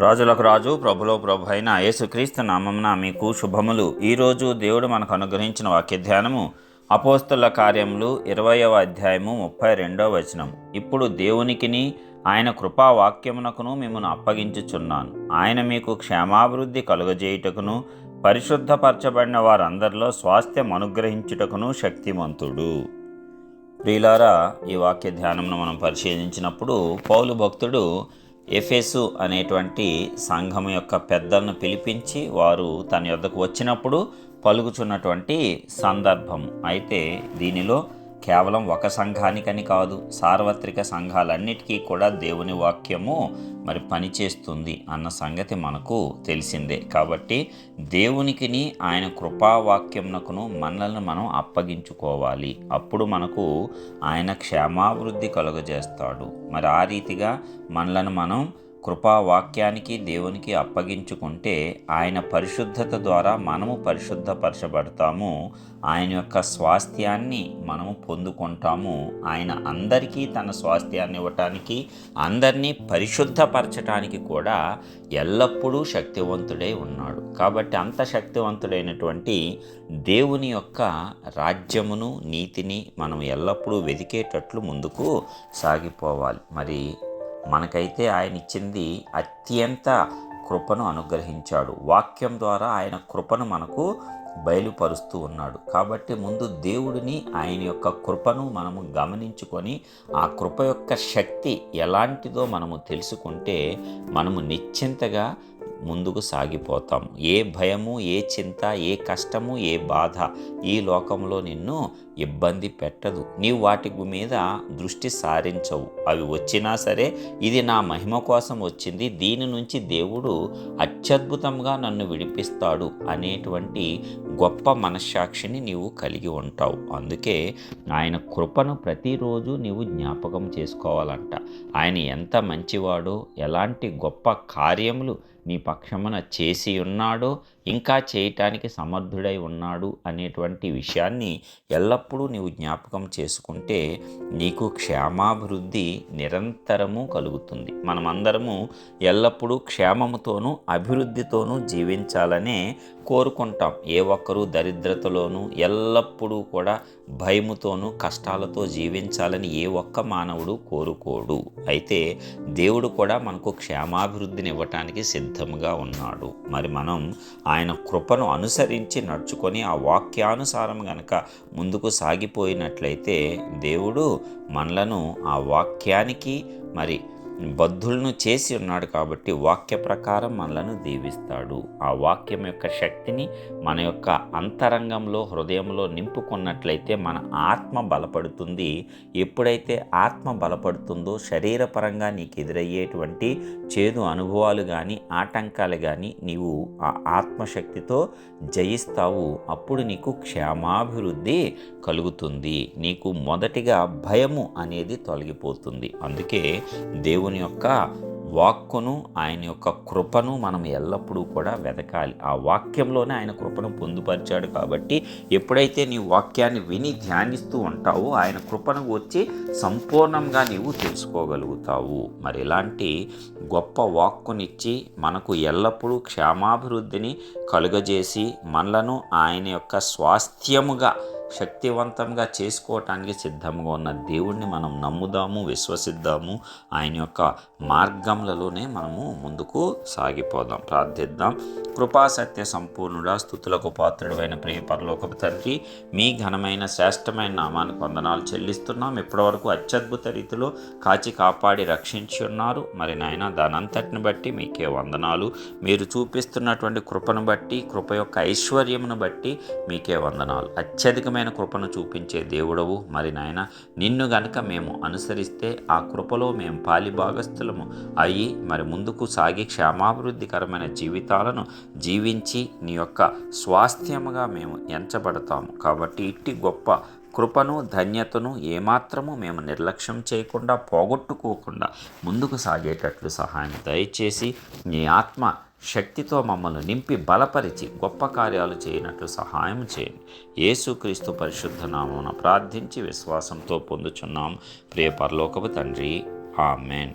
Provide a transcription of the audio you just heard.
రాజులకు రాజు ప్రభులో ప్రభు అయిన యేసుక్రీస్తు నామమున మీకు శుభములు. ఈరోజు దేవుడు మనకు అనుగ్రహించిన వాక్య ధ్యానము అపోస్తలుల కార్యములు 20వ అధ్యాయము 32వ వచనం. ఇప్పుడు దేవునికిని ఆయన కృపా వాక్యమునకును మిమ్మల్ని అప్పగించుచున్నాను. ఆయన మీకు క్షేమాభివృద్ధి కలుగజేయుటకును పరిశుద్ధపరచబడిన వారందరిలో స్వాస్థ్యం అనుగ్రహించుటకును శక్తిమంతుడు. ప్రియులారా, ఈ వాక్య ధ్యానమును మనం పరిశీలించినప్పుడు పౌలు భక్తుడు ఎఫెసు అనేటువంటి సంఘం యొక్క పెద్దలను పిలిపించి వారు తన యొద్దకు వచ్చినప్పుడు పలుకుచున్నటువంటి సందర్భం. అయితే దీనిలో కేవలం ఒక సంఘానికని కాదు, సార్వత్రిక సంఘాలన్నిటికీ కూడా దేవుని వాక్యము మరి పనిచేస్తుంది అన్న సంగతి మనకు తెలిసిందే. కాబట్టి దేవునికిని ఆయన కృపావాక్యమునకును మనల్ని మనం అప్పగించుకోవాలి. అప్పుడు మనకు ఆయన క్షేమాభివృద్ధి కలుగజేస్తాడు. మరి ఆ రీతిగా మనలను మనం కృపావాక్యానికి దేవునికి అప్పగించుకుంటే ఆయన పరిశుద్ధత ద్వారా మనము పరిశుద్ధపరచబడతాము. ఆయన యొక్క స్వాస్థ్యాన్ని మనము పొందుకుంటాము. ఆయన అందరికీ తన స్వాస్థ్యాన్ని ఇవ్వటానికి, అందరినీ పరిశుద్ధపరచటానికి కూడా ఎల్లప్పుడూ శక్తివంతుడై ఉన్నాడు. కాబట్టి అంత శక్తివంతుడైనటువంటి దేవుని యొక్క రాజ్యమును, నీతిని మనం ఎల్లప్పుడూ వెతికేటట్లు ముందుకు సాగిపోవాలి. మరి మనకైతే ఆయన ఇచ్చింది అత్యంత కృపను అనుగ్రహించాడు. వాక్యం ద్వారా ఆయన కృపను మనకు బయలుపరుస్తూ ఉన్నాడు. కాబట్టి ముందు దేవుడిని, ఆయన యొక్క కృపను మనము గమనించుకొని ఆ కృప యొక్క శక్తి ఎలాంటిదో మనము తెలుసుకుంటే మనము నిశ్చింతగా ముందుకు సాగిపోతాం. ఏ భయము, ఏ చింత, ఏ కష్టము, ఏ బాధ ఈ లోకంలో నిన్ను ఇబ్బంది పెట్టదు. నీవు వాటి మీద దృష్టి సారించవు. అవి వచ్చినా సరే ఇది నా మహిమ కోసం వచ్చింది, దీని నుంచి దేవుడు అత్యద్భుతంగా నన్ను విడిపిస్తాడు అనేటువంటి గొప్ప మనస్సాక్షిని నీవు కలిగి ఉంటావు. అందుకే ఆయన కృపను ప్రతిరోజు నీవు జ్ఞాపకం చేసుకోవాలంట. ఆయన ఎంత మంచివాడో, ఎలాంటి గొప్ప కార్యములు నీ పక్షమున చేసి ఉన్నాడో, ఇంకా చేయటానికి సమర్థుడై ఉన్నాడు అనేటువంటి విషయాన్ని ఎల్లప్పుడూ నీవు జ్ఞాపకం చేసుకుంటే నీకు క్షేమాభివృద్ధి నిరంతరము కలుగుతుంది. మనమందరము ఎల్లప్పుడూ క్షేమముతోనూ అభివృద్ధితోనూ జీవించాలనే కోరుకుంటాం. ఏ ఒక్కరూ దరిద్రతలోనూ ఎల్లప్పుడూ కూడా భయముతోనూ కష్టాలతో జీవించాలని ఏ ఒక్క మానవుడు కోరుకోడు. అయితే దేవుడు కూడా మనకు క్షేమాభివృద్ధిని ఇవ్వటానికి సిద్ధంగా ఉన్నాడు. మరి మనం ఆయన కృపను అనుసరించి నడుచుకొని ఆ వాక్యానుసారం గనక ముందుకు సాగిపోయినట్లయితే దేవుడు మనలను ఆ వాక్యానికి మరి బద్ధులను చేసి ఉన్నాడు. కాబట్టి వాక్య ప్రకారం మనలను దీవిస్తాడు. ఆ వాక్యం యొక్క శక్తిని మన యొక్క అంతరంగంలో, హృదయంలో నింపుకున్నట్లయితే మన ఆత్మ బలపడుతుంది. ఎప్పుడైతే ఆత్మ బలపడుతుందో శరీరపరంగా నీకు ఎదురయ్యేటువంటి చేదు అనుభవాలు కానీ, ఆటంకాలు కానీ నీవు ఆ ఆత్మశక్తితో జయిస్తావు. అప్పుడు నీకు క్షేమాభివృద్ధి కలుగుతుంది. నీకు మొదటిగా భయము అనేది తొలగిపోతుంది. అందుకే దేవుని యొక్క వాక్కును, ఆయన యొక్క కృపను మనం ఎల్లప్పుడూ కూడా వెతకాలి. ఆ వాక్యంలోనే ఆయన కృపను పొందుపరిచాడు. కాబట్టి ఎప్పుడైతే నీ వాక్యాన్ని విని ధ్యానిస్తూ ఉంటావో ఆయన కృపను వచ్చి సంపూర్ణంగా నీవు తెలుసుకోగలుగుతావు. మరి ఇలాంటి గొప్ప వాక్కునిచ్చి మనకు ఎల్లప్పుడూ క్షేమాభివృద్ధిని కలుగజేసి మనలను ఆయన యొక్క స్వాస్థ్యముగా శక్తివంతంగా చేసుకోవటానికి సిద్ధంగా ఉన్న దేవుణ్ణి మనం నమ్ముదాము, విశ్వసిద్దాము. ఆయన యొక్క మార్గంలలోనే మనము ముందుకు సాగిపోదాం. ప్రార్థిద్దాం. కృపా సత్య సంపూర్ణుడా, స్తుతులకు పాత్రుడైన ప్రియ పరలోకపు తండ్రి, మీ ఘనమైన శ్రేష్టమైన నామానికి వందనాలు చెల్లిస్తున్నాం. ఇప్పటివరకు అత్యద్భుత రీతిలో కాచి కాపాడి రక్షించి ఉన్నారు. మరి నాయన, దానంతటిని బట్టి మీకే వందనాలు. మీరు చూపిస్తున్నటువంటి కృపను బట్టి, కృప యొక్క ఐశ్వర్యమును బట్టి మీకే వందనాలు. అత్యధికమైన కృపను చూపించే దేవుడవు. మరి నాయన, నిన్ను గనక మేము అనుసరిస్తే ఆ కృపలో మేము పాలిభాగస్థులము అయ్యి మరి ముందుకు సాగి క్షేమాభివృద్ధికరమైన జీవితాలను జీవించి నీ యొక్క స్వాస్థ్యముగా మేము ఎంచబడతాము. కాబట్టి ఇట్టి గొప్ప కృపను, ధన్యతను ఏమాత్రము మేము నిర్లక్ష్యం చేయకుండా, పోగొట్టుకోకుండా ముందుకు సాగేటట్లు సహాయం దయచేసి నీ ఆత్మ శక్తితో మమ్మల్ని నింపి బలపరిచి గొప్ప కార్యాలు చేయనట్లు సహాయం చేయండి. యేసుక్రీస్తు పరిశుద్ధ నామమున ప్రార్థించి విశ్వాసంతో పొందుచున్నాం ప్రియ పరలోకపు తండ్రి. ఆమేన్.